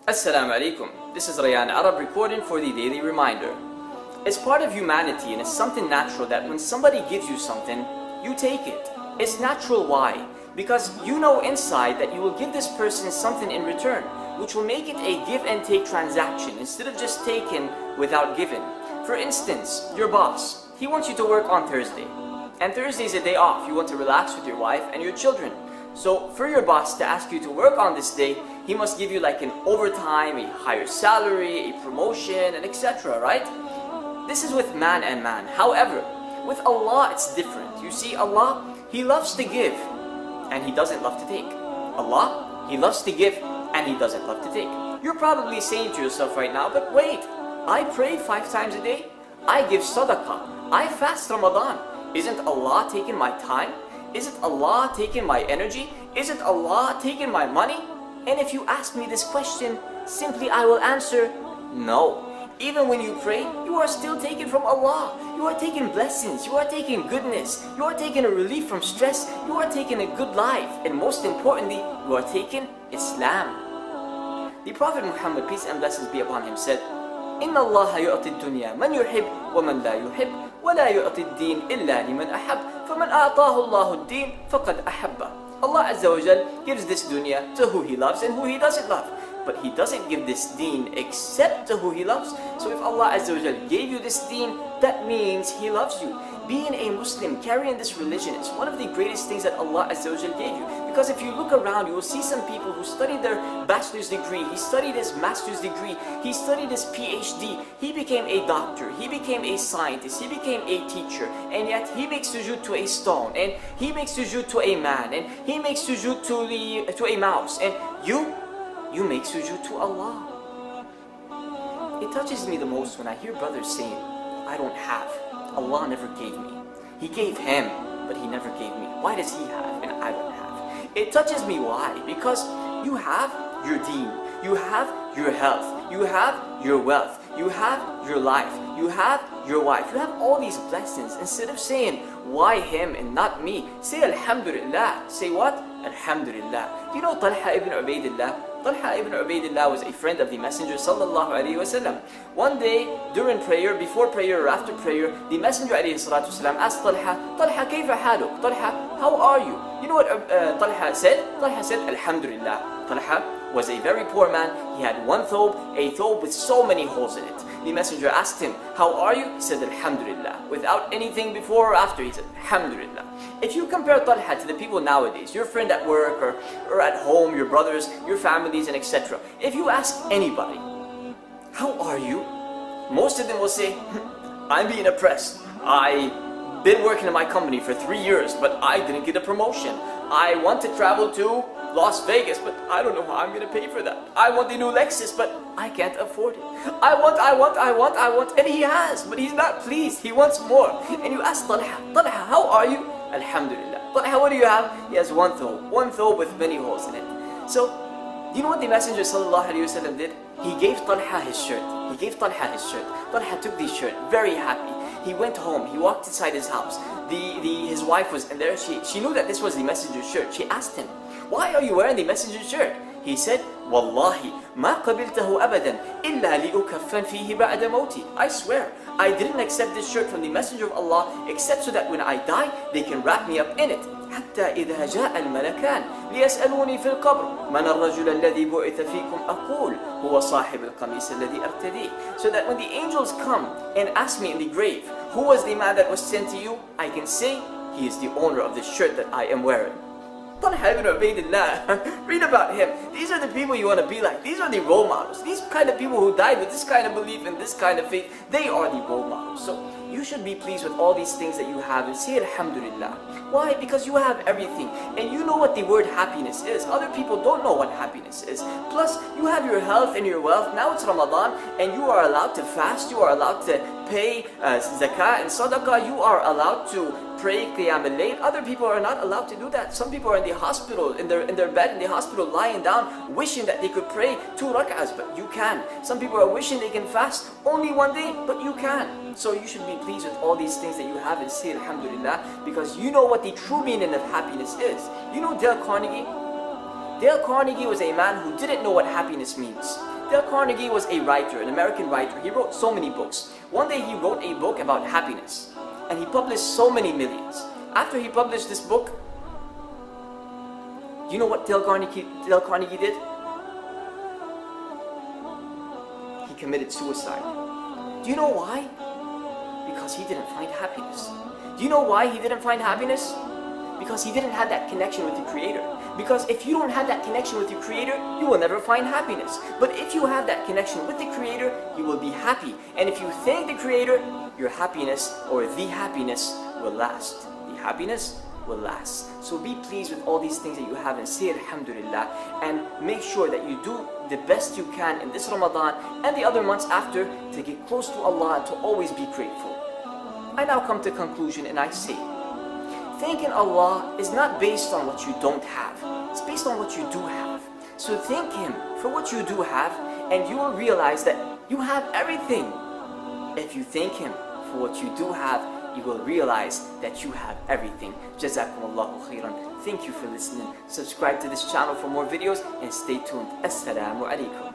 Assalamu alaikum. This is Rayan Arab recording for the Daily Reminder. It's part of humanity and it's something natural that when somebody gives you something, you take it. It's natural. Why? Because you know inside that you will give this person something in return, which will make it a give and take transaction instead of just taking without giving. For instance, your boss, he wants you to work on Thursday. And Thursday is a day off. You want to relax with your wife and your children. So for your boss to ask you to work on this day, he must give you like an overtime, a higher salary, a promotion, and etc. Right? This is with man and man. However, with Allah it's different. You see, Allah, He loves to give and He doesn't love to take. Allah, He loves to give and He doesn't love to take. You're probably saying to yourself right now, but wait, I pray 5 times a day, I give sadaqah, I fast Ramadan. Isn't Allah taking my time? Isn't Allah taking my energy? Isn't Allah taking my money? And if you ask me this question, simply I will answer, no. Even when you pray, you are still taking from Allah. You are taking blessings, you are taking goodness, you are taking a relief from stress, you are taking a good life, and most importantly, you are taking Islam. The Prophet Muhammad, peace and blessings be upon him, said, إن الله يعطي الدنيا من يحب ومن لا يحب ولا يعطي الدين إلا لمن أحب فمن أعطاه الله الدين فقد أحبه. Allah Azza wa Jal gives this dunya to who He loves and who He doesn't love. But He doesn't give this deen except to who He loves. So if Allah Azza wa Jal gave you this deen, that means He loves you. Being a Muslim, carrying this religion, is one of the greatest things that Allah Azza wa Jal gave you. Because if you look around, you will see some people who studied their bachelor's degree, he studied his master's degree, he studied his PhD, he became a doctor, he became a scientist, he became a teacher, and yet he makes sujood to a stone, and he makes sujood to a man, and he makes sujood to a mouse, and you make sujood to Allah. It touches me the most when I hear brothers saying, I don't have. Allah never gave me. He gave him, but He never gave me. Why does he have and I don't have? It touches me. Why? Because you have your deen, you have your health, you have your wealth, you have your life, you have your wife, you have all these blessings. Instead of saying, why him and not me? Say Alhamdulillah. Say what? Alhamdulillah. Do you know Talha ibn Ubaidillah? Talha ibn Ubaidillah was a friend of the Messenger sallallahu alaihi wasallam. One day during prayer, before prayer or after prayer, the Messenger alayhi salatu wasallam asked Talha, Talha, kayfa haluk? Talha, how are you? You know what Talha said? Talha said, Alhamdulillah. Talha was a very poor man. He had one thobe, a thobe with so many holes in it. The Messenger asked him, how are you? He said, Alhamdulillah. Without anything before or after, he said, Alhamdulillah. If you compare Talha to the people nowadays, your friend at work or at home, your brothers, your families, and etc. If you ask anybody, how are you? Most of them will say, I'm being oppressed. I've been working in my company for 3 years, but I didn't get a promotion. I want to travel to Las Vegas, but I don't know how I'm going to pay for that. I want the new Lexus, but I can't afford it. I want, and he has, but he's not pleased. He wants more. And you ask Talha, Talha, how are you? Alhamdulillah. Talha, what do you have? He has one thobe with many holes in it. So, do you know what the Messenger sallallahu alaihi wasallam did? He gave Talha his shirt. Talha took the shirt, very happy. He went home, he walked inside his house. His wife was in there. She knew that this was the Messenger's shirt. She asked him, why are you wearing the Messenger's shirt? He said, Wallahi, ma qabiltahu abadan illa li'ukaffan fihi ba'da mawti. I swear, I didn't accept this shirt from the Messenger of Allah except so that when I die, they can wrap me up in it. حتى إذا جاء الملكان ليسألوني في القبر من الرجل الذي بعث فيكم أقول هو صاحب القميص الذي أرتديه. So that when the angels come and ask me in the grave, who was the man that was sent to you? I can say, he is the owner of the shirt that I am wearing. Talha ibn Ubaidillah, read about him. These are the people you want to be like. These are the role models. These kind of people who died with this kind of belief and this kind of faith, they are the role models. So you should be pleased with all these things that you have and say Alhamdulillah. Why? Because you have everything and you know what the word happiness is. Other people don't know what happiness is. Plus, you have your health and your wealth. Now it's Ramadan and you are allowed to fast. You are allowed to pay zakah and sadaqah. You are allowed to pray qiyam al-layl. Other people are not allowed to do that. Some people are in the hospital, in their bed in the hospital, lying down, wishing that they could pray 2 rak'ahs, but you can. Some people are wishing they can fast only 1 day, but you can. So you should be pleased with all these things that you have and say Alhamdulillah, because you know what the true meaning of happiness is. You know Dale Carnegie? Dale Carnegie was a man who didn't know what happiness means. Dale Carnegie was a writer, an American writer. He wrote so many books. One day he wrote a book about happiness, and he published so many millions. After he published this book, you know what Dale Carnegie did? He committed suicide. Do you know why? Because he didn't find happiness. Do you know why he didn't find happiness? Because he didn't have that connection with the Creator. Because if you don't have that connection with your Creator, you will never find happiness. But if you have that connection with the Creator, you will be happy. And if you thank the Creator, your happiness or the happiness will last. The happiness will last. So be pleased with all these things that you have and say Alhamdulillah, and make sure that you do the best you can in this Ramadan and the other months after to get close to Allah and to always be grateful. I now come to conclusion and I say, thanking Allah is not based on what you don't have. It's based on what you do have. So thank Him for what you do have, and you will realize that you have everything. If you thank Him for what you do have, you will realize that you have everything. Jazakumullahu khairan. Thank you for listening. Subscribe to this channel for more videos and stay tuned. Assalamu alaikum.